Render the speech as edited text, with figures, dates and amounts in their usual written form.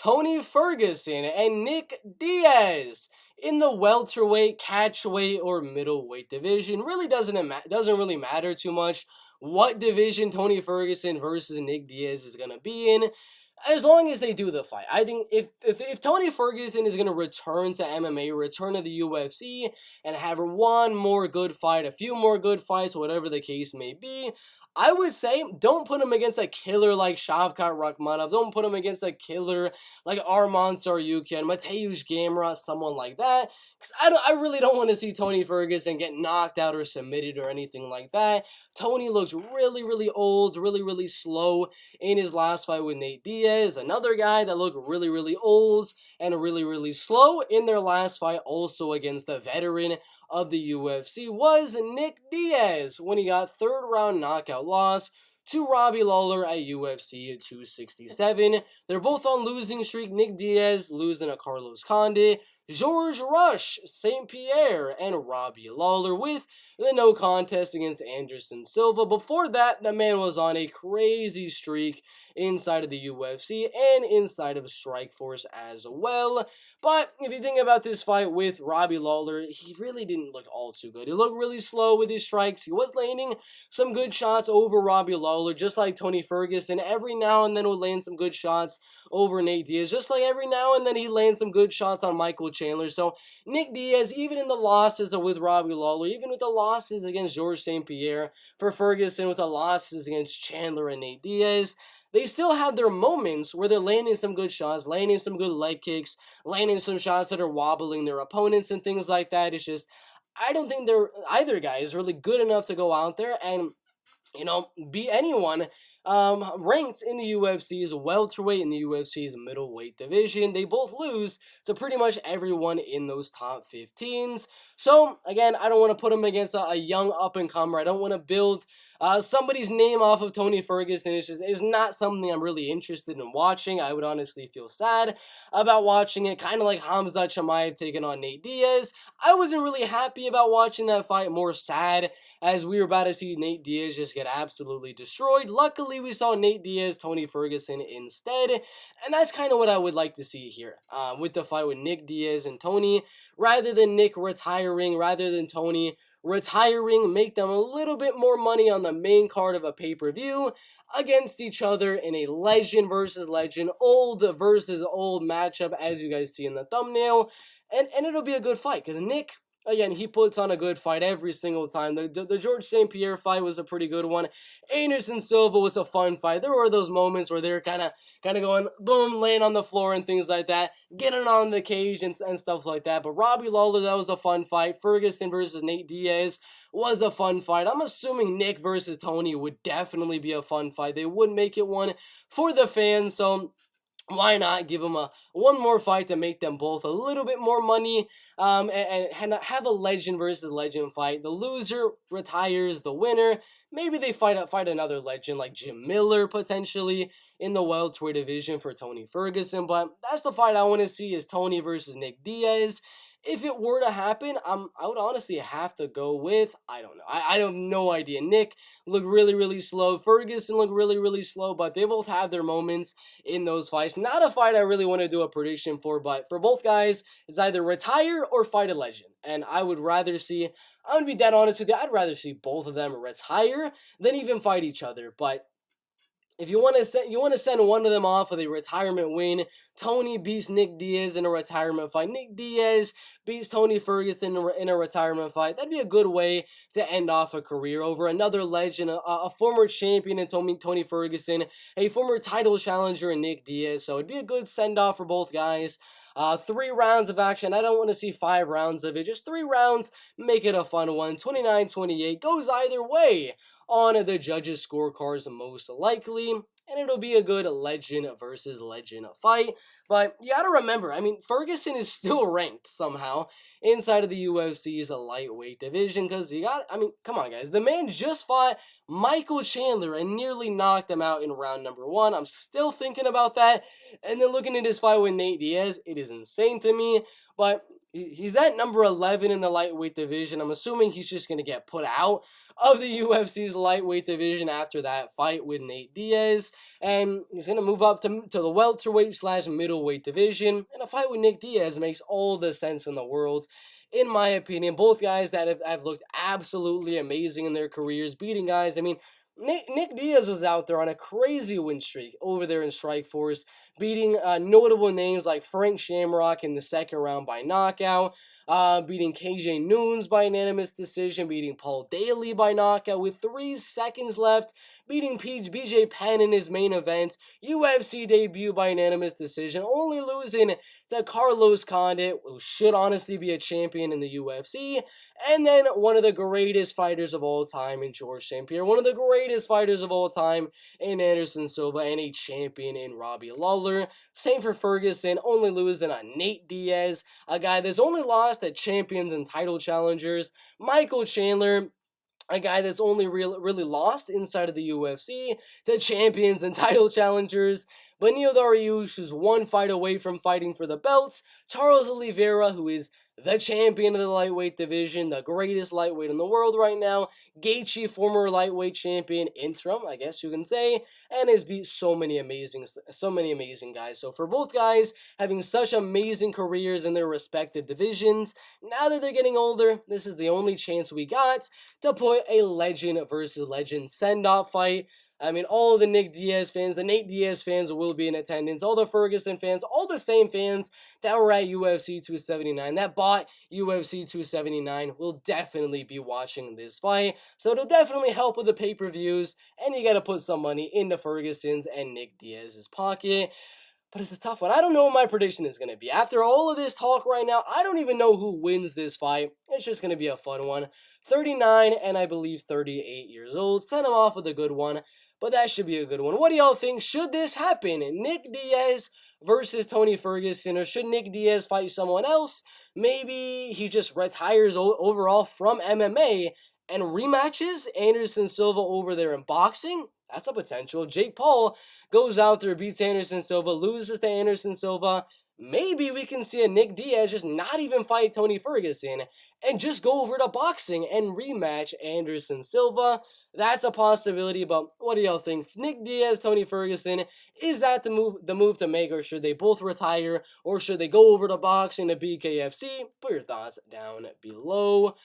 Tony Ferguson and Nick Diaz in the welterweight, catchweight, or middleweight division. Really doesn't really matter too much what division Tony Ferguson versus Nick Diaz is gonna be in, as long as they do the fight. I think if Tony Ferguson is gonna return to MMA, return to the UFC, and have one more good fight, a few more good fights, whatever the case may be, I would say don't put him against a killer like Shavkat Rakhmonov. Don't put him against a killer like Arman Tsarukyan, Mateusz Gamrot, someone like that. Because I really don't want to see Tony Ferguson get knocked out or submitted or anything like that. Tony looks really, really old, really, really slow in his last fight with Nate Diaz. Another guy that looked really, really old and really, really slow in their last fight, also against the veteran of the UFC, was Nick Diaz when he got third round knockout loss to Robbie Lawler at UFC 267. They're both on losing streak. Nick Diaz losing to Carlos Condit, George Rush, St. Pierre, and Robbie Lawler with the no contest against Anderson Silva. Before that, the man was on a crazy streak inside of the UFC and inside of Strikeforce as well. But if you think about this fight with Robbie Lawler, he really didn't look all too good. He looked really slow with his strikes. He was landing some good shots over Robbie Lawler, just like Tony Ferguson. Every now and then would land some good shots over Nate Diaz, just like every now and then he lands some good shots on Michael Chandler. So Nick Diaz, even in the losses with Robbie Lawler, even with the losses against Georges St. Pierre, for Ferguson with the losses against Chandler and Nate Diaz, they still have their moments where they're landing some good shots, landing some good leg kicks, landing some shots that are wobbling their opponents and things like that. It's just, I don't think either guy is really good enough to go out there and, beat anyone ranked in the UFC's welterweight, in the UFC's middleweight division. They both lose to pretty much everyone in those top 15s. So, again, I don't want to put them against a young up-and-comer. I don't want to build somebody's name off of Tony Ferguson. It's not something I'm really interested in watching. I would honestly feel sad about watching it, kind of like Hamza Chimaev taking on Nate Diaz. I wasn't really happy about watching that fight, more sad, as we were about to see Nate Diaz just get absolutely destroyed. Luckily, we saw Nate Diaz, Tony Ferguson instead, and that's kind of what I would like to see here with the fight with Nick Diaz and Tony, rather than Nick retiring, rather than Tony retiring, make them a little bit more money on the main card of a pay-per-view against each other in a legend versus legend, old versus old matchup, as you guys see in the thumbnail, and it'll be a good fight, because Nick, again, he puts on a good fight every single time. The Georges St. Pierre fight was a pretty good one. Anderson Silva was a fun fight. There were those moments where they were kind of going, boom, laying on the floor and things like that, getting on the cage and stuff like that. But Robbie Lawler, that was a fun fight. Ferguson versus Nate Diaz was a fun fight. I'm assuming Nick versus Tony would definitely be a fun fight. They would make it one for the fans, so why not give them one more fight to make them both a little bit more money, and have a legend versus legend fight. The loser retires the winner. Maybe they fight another legend like Jim Miller potentially in the welterweight division for Tony Ferguson. But that's the fight I want to see, is Tony versus Nick Diaz. If it were to happen, I would honestly have to go with, I don't know. I have no idea. Nick looked really, really slow. Ferguson looked really, really slow, but they both have their moments in those fights. Not a fight I really want to do a prediction for, but for both guys, it's either retire or fight a legend. And I would rather see, I'm going to be dead honest with you, I'd rather see both of them retire than even fight each other. But if you want to send one of them off with a retirement win, Tony beats Nick Diaz in a retirement fight, Nick Diaz beats Tony Ferguson in a retirement fight, that'd be a good way to end off a career over another legend, a former champion in Tony Ferguson, a former title challenger in Nick Diaz. So it'd be a good send-off for both guys. 3 rounds of action. I don't want to see 5 rounds of it. Just 3 rounds, make it a fun one. 29-28 goes either way on the judges' scorecards most likely, and it'll be a good legend versus legend fight. But you gotta remember, Ferguson is still ranked somehow inside of the UFC's lightweight division, because come on guys, the man just fought Michael Chandler and nearly knocked him out in round number 1. I'm still thinking about that, and then looking at his fight with Nate Diaz, it is insane to me. But He's at number 11 in the lightweight division. I'm assuming he's just going to get put out of the UFC's lightweight division after that fight with Nate Diaz. And he's going to move up to the welterweight slash middleweight division. And a fight with Nick Diaz makes all the sense in the world. In my opinion, both guys that have looked absolutely amazing in their careers, beating guys. I mean, Nick Diaz was out there on a crazy win streak over there in Strikeforce, beating notable names like Frank Shamrock in the second round by knockout, beating KJ Noons by unanimous decision, beating Paul Daly by knockout with 3 seconds left, beating BJ Penn in his main event, UFC debut by unanimous decision, only losing to Carlos Condit, who should honestly be a champion in the UFC, and then one of the greatest fighters of all time in George St. Pierre, one of the greatest fighters of all time in Anderson Silva, and a champion in Robbie Lawler. Same for Ferguson, only losing on Nate Diaz, a guy that's only lost at champions and title challengers. Michael Chandler, a guy that's only really lost inside of the UFC, the champions and title challengers. Benil Dariush, who's one fight away from fighting for the belts. Charles Oliveira, who is the champion of the lightweight division, the greatest lightweight in the world right now. Gaethje, former lightweight champion, interim, I guess you can say, and has beat so many amazing guys. So for both guys having such amazing careers in their respective divisions, now that they're getting older, this is the only chance we got to put a legend versus legend send-off fight. I mean, all the Nick Diaz fans, the Nate Diaz fans will be in attendance. All the Ferguson fans, all the same fans that were at UFC 279, that bought UFC 279, will definitely be watching this fight. So it'll definitely help with the pay-per-views, and you got to put some money into Ferguson's and Nick Diaz's pocket. But it's a tough one. I don't know what my prediction is going to be. After all of this talk right now, I don't even know who wins this fight. It's just going to be a fun one. 39 and I believe 38 years old. Send him off with a good one. But that should be a good one. What do y'all think? Should this happen? Nick Diaz versus Tony Ferguson, or should Nick Diaz fight someone else? Maybe he just retires overall from MMA and rematches Anderson Silva over there in boxing. That's a potential. Jake Paul goes out there, beats Anderson Silva, loses to Anderson Silva. Maybe we can see a Nick Diaz just not even fight Tony Ferguson and just go over to boxing and rematch Anderson Silva. That's a possibility, but what do y'all think? Nick Diaz, Tony Ferguson, is that the move to make, or should they both retire, or should they go over to boxing to BKFC? Put your thoughts down below.